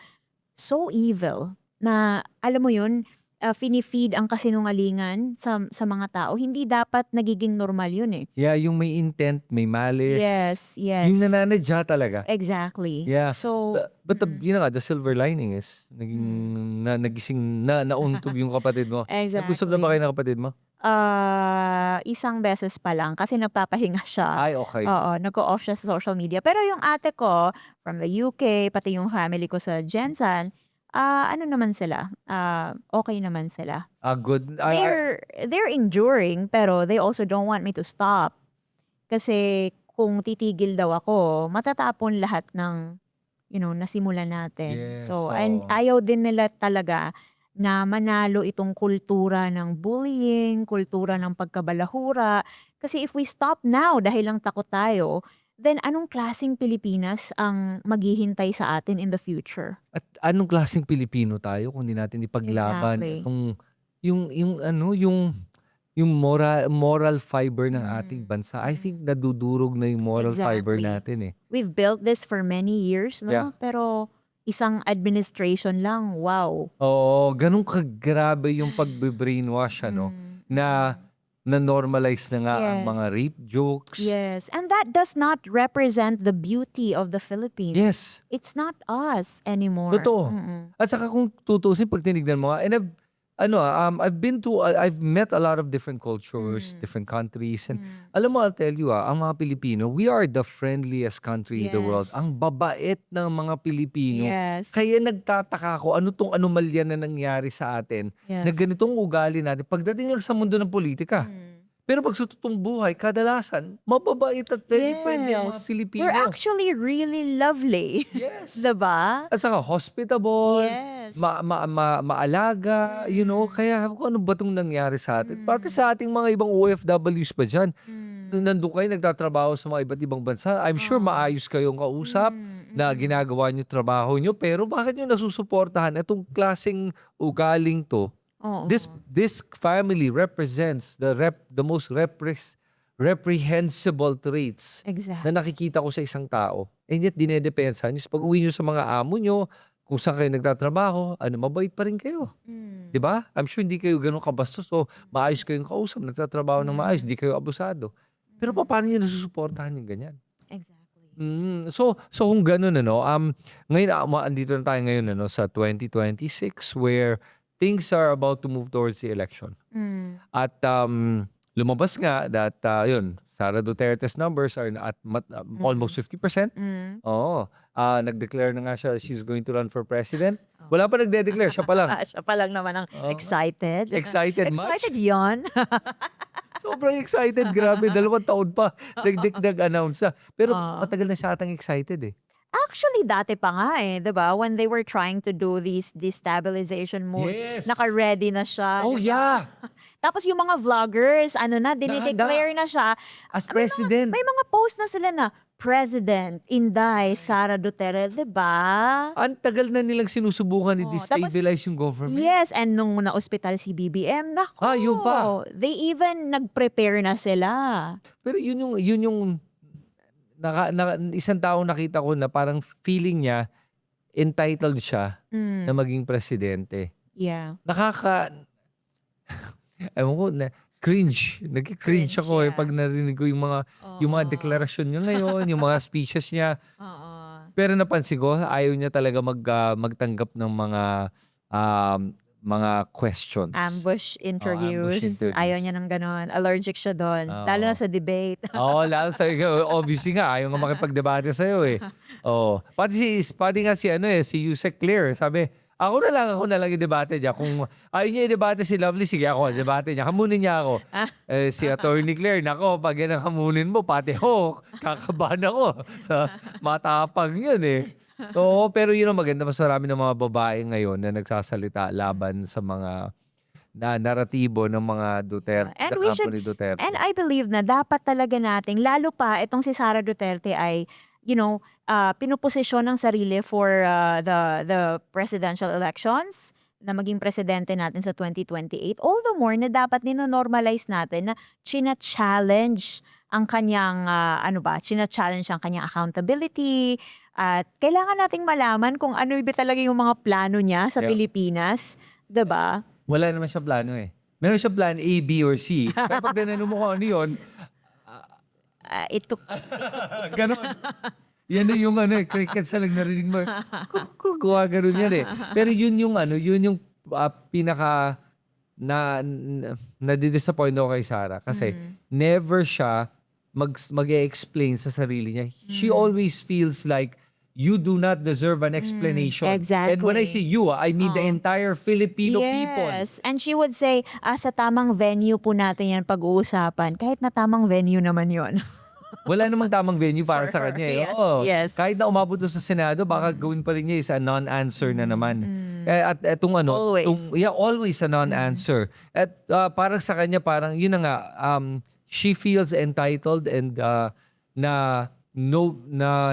so evil na alam mo yun, fini-feed ang kasinungalingan sa mga tao. Hindi dapat nagiging normal yun eh. Yeah, yung may intent, may malice. Yes, Yung yes. nananadya talaga. Exactly. Yeah. So, But the silver lining is nagising nauntog yung kapatid mo. Nag-usap na ba exactly. kayo ng kapatid mo? Isang beses pa lang kasi nagpapahinga siya. Ay, okay. Oo, nag-o-off siya sa social media. Pero yung ate ko from the UK, pati yung family ko sa Jensan, ano naman sila, okay naman sila. Good. They're enduring, pero they also don't want me to stop. Kasi kung titigil daw ako, matatapon lahat ng, nasimulan natin. Yes, So, and oo. ayaw din nila talaga na manalo itong kultura ng bullying, kultura ng pagkabalahura. Kasi if we stop now dahil lang takot tayo, then anong klaseng Pilipinas ang maghihintay sa atin in the future? At anong klaseng Pilipino tayo kung di natin ipaglaban Exactly. yung moral fiber ng ating bansa. I think nadudurog na yung moral fiber Exactly. natin eh. We've built this for many years, no? Yeah. Pero isang administration lang, wow. Oo, ganun kagrabe yung pagbe-brainwash na na-normalize na nga ang mga Yes. rape jokes. Yes. And that does not represent the beauty of the Philippines. Yes. It's not us anymore. Totoo. At saka kung tutusin pag tinignan mo nga, and I've met a lot of different cultures, different countries, and alam mo, I'll tell you ang mga Pilipino, we are the friendliest country in the world. Yes. Ang babait ng mga Pilipino. Yes. Kaya nagtataka ako, ano tong anomalya na nangyari sa atin, na Yes. ganitong ugali natin pagdating lang sa mundo ng politika. Pero pag sa totoong buhay, kadalasan, mababait at very friendly ang mga Yes. Pilipino. We're actually really lovely. Yes. Diba? At saka hospitable, Yes. maalaga, kaya kung ano ba itong nangyari sa atin? Pati sa ating mga ibang OFWs pa dyan, nung nandun kayo nagtatrabaho sa mga iba't ibang bansa, I'm sure maayos kayong kausap, na ginagawa nyo trabaho nyo, pero bakit nyo nasusuportahan itong klaseng ugaling to? Oo. This family represents the most reprehensible traits Exactly. na nakikita ko sa isang tao. And yet, dinedepensa nyo. So, pag uwi nyo sa mga amo nyo, kung saan kayo nagtatrabaho, mabait pa rin kayo. Di ba? I'm sure hindi kayo ganun kabastos. So, maayos kayong kausap, nagtatrabaho ng maayos, hindi kayo abusado. Pero paano nyo nasusuportahan yung ganyan? Exactly. So kung gano'n ngayon andito na tayo ngayon sa 2026 where things are about to move towards the election. At lumabas nga that Sara Duterte's numbers are at almost 50%. Oo. Nag-declare na nga siya she's going to run for president. Wala pa nagde-declare, siya pa lang. Siya pa lang naman ang excited. Excited much? Excited yon. Sobrang excited, grabe. 2 taon pa nag-announce na. Pero matagal na siya atang excited eh. Actually, dati pa nga eh, 'di ba? When they were trying to do these destabilization moves, Yes. naka-ready na siya. Oh 'di ba? yeah! Tapos yung mga vloggers, dinideclare na siya. As president. May mga post na sila na, President, Inday, Sara Duterte, 'di ba? Ang tagal na nilang sinusubukan i-destabilize yung government. Yes, and nung na-ospital si BBM, nako. Yun pa. They even nag-prepare na sila. Pero yun yung isang taong nakita ko na parang feeling niya entitled siya na maging presidente. Yeah. Ewan ko na cringe. Nag-cringe Cringe, ako yeah. pag narinig ko yung mga deklarasyon niya ngayon, yung mga speeches niya. Oo. Pero napansin ko, ayaw niya talaga magtanggap ng mga questions. Ambush Ambush interviews, ayaw interviews. niya ng gano'n, allergic siya do'n, lalo na Oo. sa debate. Oo, lalo sa obviously nga ayaw nga makipagdebate sa'yo, eh. Oo, pati nga si ano, eh, si Yusek Clear sabi, ako na lang i-debate niya kung ayaw niya i-debate si Lovely, sige ako debate niya, hamunin niya ako." Eh, si Attorney Claire, naku 'pag yan ang hamunin mo pati ako kakabahan ako. Matapang yun, eh. Oo, pero yun ang maganda, mas marami ng mga babae ngayon na nagsasalita laban sa mga naratibo ng mga Yeah, Duterte, the company and Duterte. I believe na dapat talaga nating lalo pa itong si Sara Duterte ay, pinoposisyon ng sarili for, the presidential elections, na maging presidente natin sa 2028. All the more na dapat nino-normalize natin na china-challenge ang kanyang, china-challenge ang kanyang accountability at kailangan nating malaman kung ano ba talaga yung mga plano niya sa Yeah. Pilipinas, 'di ba? Wala naman siyang plano, eh. Meron siyang plan A, B, or C. Pero pag tinanong mo kung ano yun, It took gano'n. Yan na yung ano, eh, crickets na lang narinig mo. Gumagano'n yan, eh. Pero yun yung ano, yun yung pinaka nadi-disappoint ako kay Sarah. Kasi never siya mag-e-explain sa sarili niya. She always feels like you do not deserve an explanation. And when I say exactly. you, I mean the entire Filipino people. Yes, and she would say, sa tamang venue po natin yan pag-uusapan. Kahit na tamang venue naman yon. Wala namang tamang venue para For sa her, kanya, eh. yes, Oo. yes. Kahit na umabot doon sa Senado, baka gawin pa rin niya is a non-answer na naman. At etong ano, Always. always a non-answer. At parang sa kanya, parang yun na nga, she feels entitled and na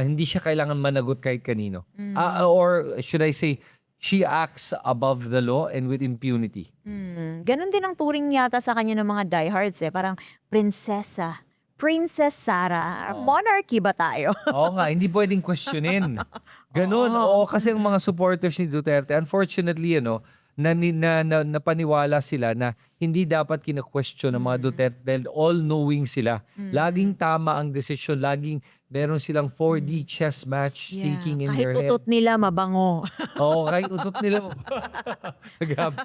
hindi siya kailangan managot kahit kanino. Or should I say, she acts above the law and with impunity. Ganon din ang turing yata sa kanya ng mga diehards parang prinsesa. Princess Sarah. Monarchy ba tayo? Oo nga, hindi pwedeng questionin. Ganun. Oo, kasi ang mga supporters ni Duterte, unfortunately, napaniwala sila na hindi dapat kina-question ng mga Duterte dahil all-knowing sila. Laging tama ang desisyon, laging meron silang 4D chess match sticking in Kahit their head. utot nila mabango. Oo, kahit utot nila. Grabe.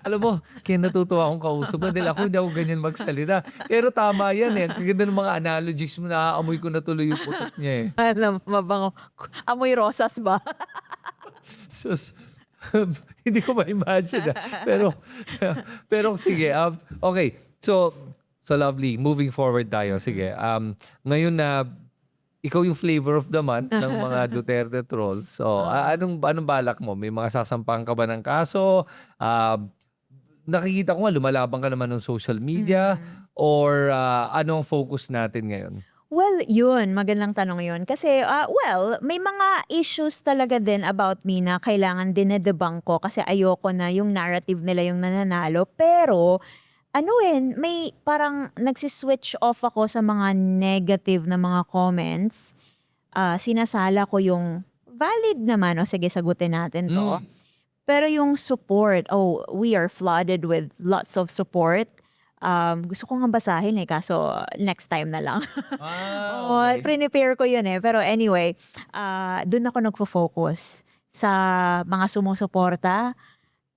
Alam mo, kaya natutuwa akong kausap mo dahil ako hindi ako ganyan magsalita. Pero tama yan, eh. Ang ganda ng mga analogies mo, naaamoy ko na tuloy yung utot niya, eh. Alam, mabango. Amoy rosas ba? Sus, hindi ko ma-imagine. Pero sige. Okay. So Lovely. Moving forward tayo. Sige. Ngayon na ikaw yung flavor of the month ng mga Duterte trolls. So, anong balak mo? May mga sasampahan ka ba ng kaso? Nakikita ko nga lumalaban ka naman ng social media or anong focus natin ngayon? Well, yun. Magandang tanong yun. Kasi, may mga issues talaga din about me na kailangan dinedebunk ko kasi ayoko na yung narrative nila yung nananalo. Pero, may parang nagsiswitch off ako sa mga negative na mga comments. Sinasala ko yung valid naman. O sige, sagutin natin to. Pero yung support, we are flooded with lots of support. Gusto ko nga basahin kaso next time na lang. Okay. Prepare ko yun Pero anyway, dun ako nagfo-focus sa mga sumusuporta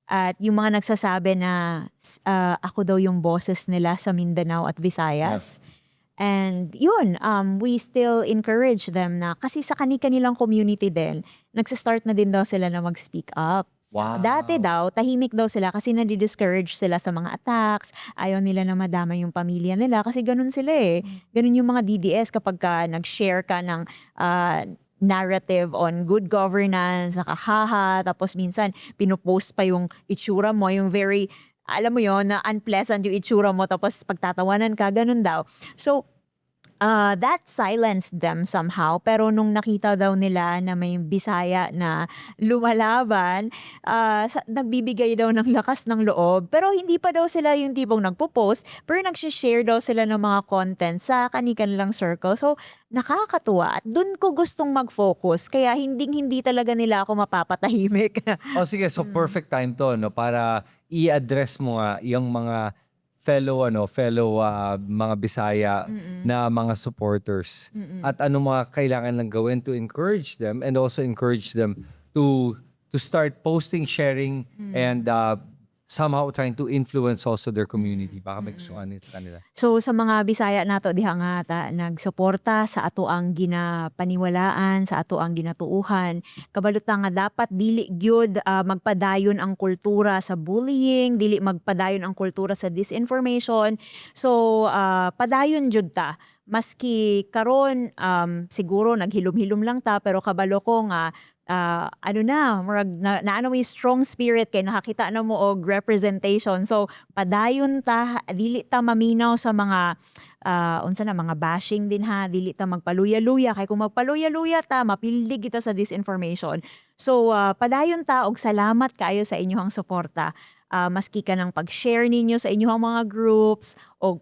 at yung mga nagsasabi na ako daw yung boses nila sa Mindanao at Visayas. And yun, we still encourage them na kasi sa kanilang community din, nagsastart na din daw sila na mag-speak up. Wow. Dati daw, tahimik daw sila kasi nadi-discourage sila sa mga attacks. Ayaw nila na madama yung pamilya nila kasi ganun sila Ganun yung mga DDS kapag nag-share ka ng narrative on good governance, nakahaha, tapos minsan pinupost pa yung itsura mo, yung very, alam mo yon na unpleasant yung itsura mo, tapos pagtatawanan ka, ganun daw. So, that silenced them somehow. Pero nung nakita daw nila na may Bisaya na lumalaban, nagbibigay daw ng lakas ng loob. Pero hindi pa daw sila yung tipong nagpo-post, pero nag-share daw sila ng mga content sa kanilang circle. So, nakakatuwa. At dun ko gustong mag-focus. Kaya hindi talaga nila ako mapapatahimik. Sige, so perfect time to, no, para i-address mo nga yung mga fellow mga Bisaya na mga supporters. At ano mga kailangan lang gawin to encourage them and also encourage them to start posting, sharing, and somehow trying to influence also their community. Baka may gusto ka sa kanila. So sa mga Bisaya nato diha nga nagsuporta sa ato ang ginapaniwalaan, sa ato ang ginatuuhan, kabalo ta nga dapat dili gyud magpadayon ang kultura sa bullying, dili magpadayon ang kultura sa disinformation. So padayon jud ta maski karon siguro naghilom-hilom lang ta pero kabalo ko nga murag naano may strong spirit kay nakakita na mo og representation. So padayon ta dili ta maminaw sa mga unsa na mga bashing din ha, dili ta magpaluya-luya kay kung magpaluya-luya ta mapildig kita sa disinformation. So padayon ta og salamat kaayo sa inyong suporta. Maski ka ng pag-share ninyo sa inyong mga groups o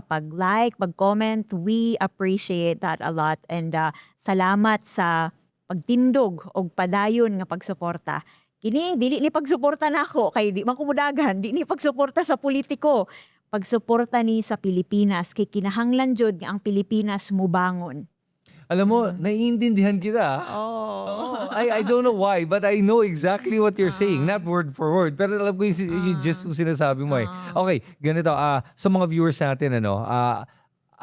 pag-like, pag-comment, we appreciate that a lot and salamat sa pagtindog og padayon nga pagsuporta. Kini dili ni pagsuporta nako kay di man ko mudagan, di ni pagsuporta sa politiko. Pagsuporta ni sa Pilipinas kay kinahanglan jud nga ang Pilipinas mubangon. Alam mo, naiintindihan kita. I don't know why, but I know exactly what you're saying. Not word for word, pero alam ko yung just yung sinasabi mo eh. Okay, ganito. Sa mga viewers natin,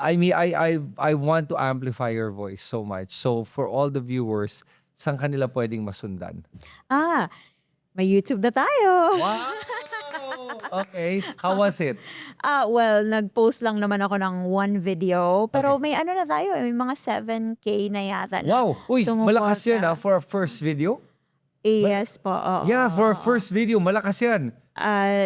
I want to amplify your voice so much. So for all the viewers, saan kanila pwedeng masundan? May YouTube na tayo. Wow! Okay. How was it? Well, nag-post lang naman ako ng one video. Pero may ano na tayo, may mga 7K na yata na. Wow! Uy, malakas yan for a first video? Yes po. Yeah, for a first video, malakas yan.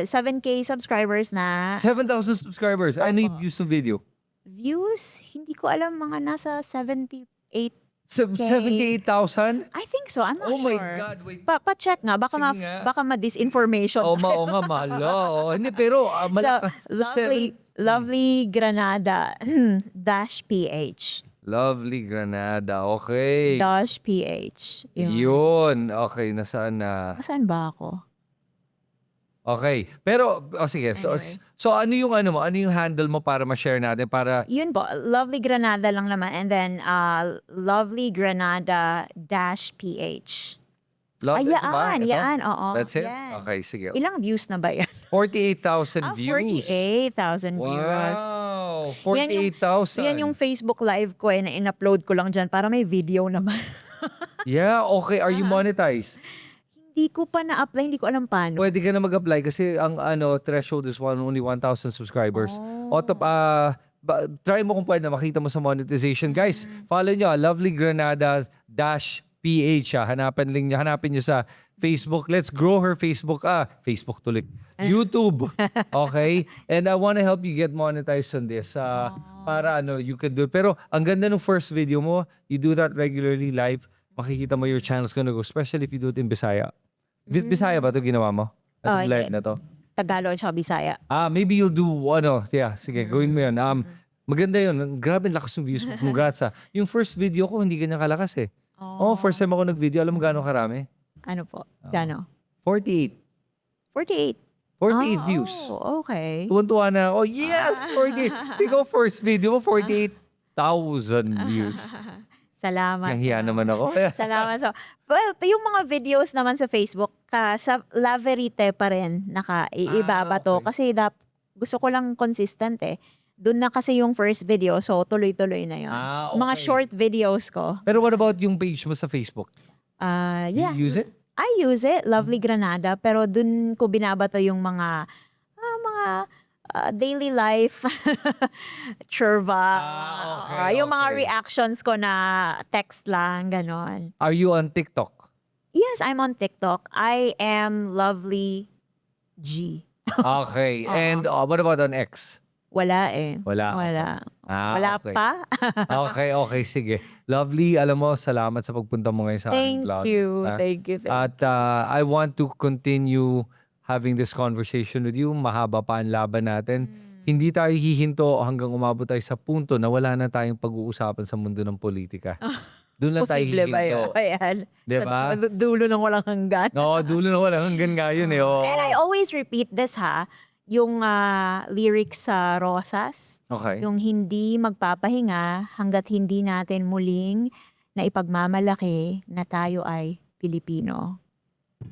7K subscribers na. 7,000 subscribers. Ano yung views ng video? Views, hindi ko alam, mga nasa 78. 78,000? I think so. I'm not Oh my sure. God, wait. Pa-check nga. Baka, Sige nga. baka ma-disinformation. Oo nga, mahalo. Hindi, pero So, lovely Granada dash PH. Lovely Granada. Okay. Dash PH. Yun. Okay, nasaan na? Saan ba ako? Okay. Pero, sige. Anyway. So, ano yung handle mo para ma-share natin? Para, Yun po, Lovely Granada lang naman. And then, Lovely Granada dash PH. ito ba? Ito? Yan, oo. That's it? Yan. Okay, sige. Ilang views na ba yan? 48,000 views. 48,000 viewers. Wow. Yan 48,000. yung Facebook live ko na in-upload ko lang dyan para may video naman. Yeah, okay. Are you monetized? Hindi ko pa na-apply, hindi ko alam paano. Pwede ka na mag-apply kasi ang threshold is only 1,000 subscribers. Try mo kung pwede na makita mo sa monetization. Guys, follow nyo, Lovely Granada dash PH. Hanapin nyo sa Facebook. Let's grow her Facebook. Facebook tuloy. YouTube. Okay? And I want to help you get monetized on this. Para you can do it. Pero ang ganda ng first video mo, you do that regularly live, makikita mo your channel's gonna go. Especially if you do it in Bisaya. Bisaya ba ito ginawa mo? Itong live na to? Tagalog at Bisaya. Maybe you'll do, sige, gawin mo yun. Maganda yun. Grabe, lakas ng views mo. Congrats Yung first video ko, hindi ganyan kalakas eh. First time ako nag-video, alam mo gano'ng karami? Ano po? Gano? 48. 48. 48 views. Okay. Tuwan-tuwa na ako. Yes! 48. Ikaw first video mo, 48,000 views. Salamat. Nahiya naman ako. Salamat. Well, yung mga videos naman sa Facebook, sa La Verite pa rin naka-iibaba to. Okay. Kasi gusto ko lang consistent eh. Doon na kasi yung first video, so tuloy-tuloy na yun. Okay. Mga short videos ko. Pero what about yung page mo sa Facebook? Yeah. You use it? I use it, Lovely Granada, pero dun ko binabato yung mga daily life churva. Okay, yung mga okay. reactions ko na text lang, ganon. Are you on TikTok? Yes, I'm on TikTok. I am Lovely G. Okay. And what about on X? Wala eh. Wala. Wala okay. pa. Okay, sige. Lovely, alam mo, salamat sa pagpunta mo ngayon sa aking vlog. Thank you. At I want to continue having this conversation with you. Mahaba pa ang laban natin. Hindi tayo hihinto hanggang umabot tayo sa punto na wala na tayong pag-uusapan sa mundo ng politika. Doon lang tayo Posible ba yun? hihinto. Ayan. Diba? Sa dulo ng walang hanggan. No, dulo na walang hanggan nga yun eh. Oh. And I always repeat this yung lyrics sa Rosas, Okay. yung hindi magpapahinga hangga't hindi natin muling na ipagmamalaki na tayo ay Pilipino.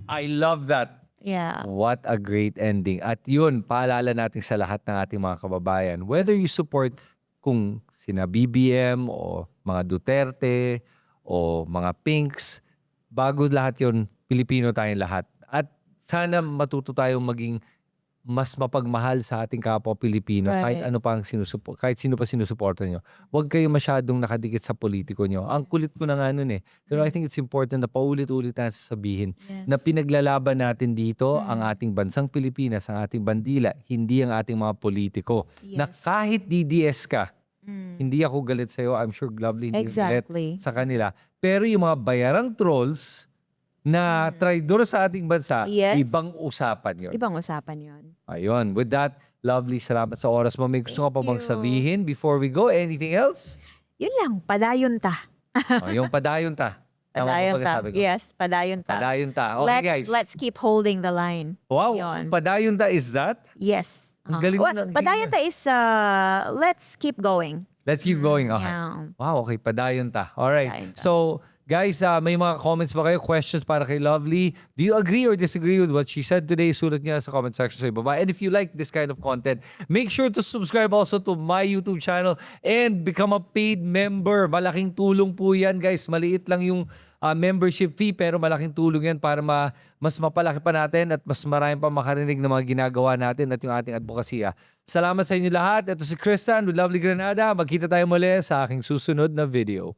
I love that. Yeah. What a great ending. At yun, paalala natin sa lahat ng ating mga kababayan, whether you support kung sina BBM o mga Duterte o mga Pinks, bago lahat yun, Pilipino tayong lahat. At sana matuto tayong maging mas mapagmahal sa ating kapwa Pilipino kahit Right. ano pa ang kahit sino pa sinusuporta nyo. Huwag kayo masyadong nakadikit sa politiko nyo. Ang kulit ko na nga nun eh. Pero I think it's important na paulit-ulit natin sabihin na Yes. pinaglalaban natin dito ang Mm. ating bansang Pilipinas, ang ating bandila, hindi ang ating mga politiko. Na Yes. kahit DDS ka, Mm. hindi ako galit sa'yo. I'm sure Lovely hindi galit Exactly. sa kanila. Pero yung mga bayarang trolls na traidor sa ating bansa, Yes. ibang usapan yun. Ibang usapan yon. Ayun. With that, Lovely, salamat sa oras mo. May gusto ka pa bang Thank you. sabihin before we go? Anything else? Yun lang, padayon ta. Yung padayon ta. Tama ba Padayon ta. pagkasabi ko? Yes, padayon ta. Padayon ta. Okay, guys. Let's keep holding the line. Wow. Yun. Padayon ta is that? Yes. Ang galing mo ng Padayon ta is let's keep going. Let's keep going. Okay. Yeah. Wow, okay. Padayon ta. Alright. Padayon ta. So, guys, may mga comments ba kayo? Questions para kay Lovely? Do you agree or disagree with what she said today? Sulat niya sa comment section sa ibaba. And if you like this kind of content, make sure to subscribe also to my YouTube channel and become a paid member. Malaking tulong po yan, guys. Maliit lang yung membership fee pero malaking tulong yan para mas mapalaki pa natin at mas marami pa makarinig ng mga ginagawa natin at yung ating advokasya. Salamat sa inyo lahat. Ito si Kristan with Lovely Granada. Magkita tayo muli sa aking susunod na video.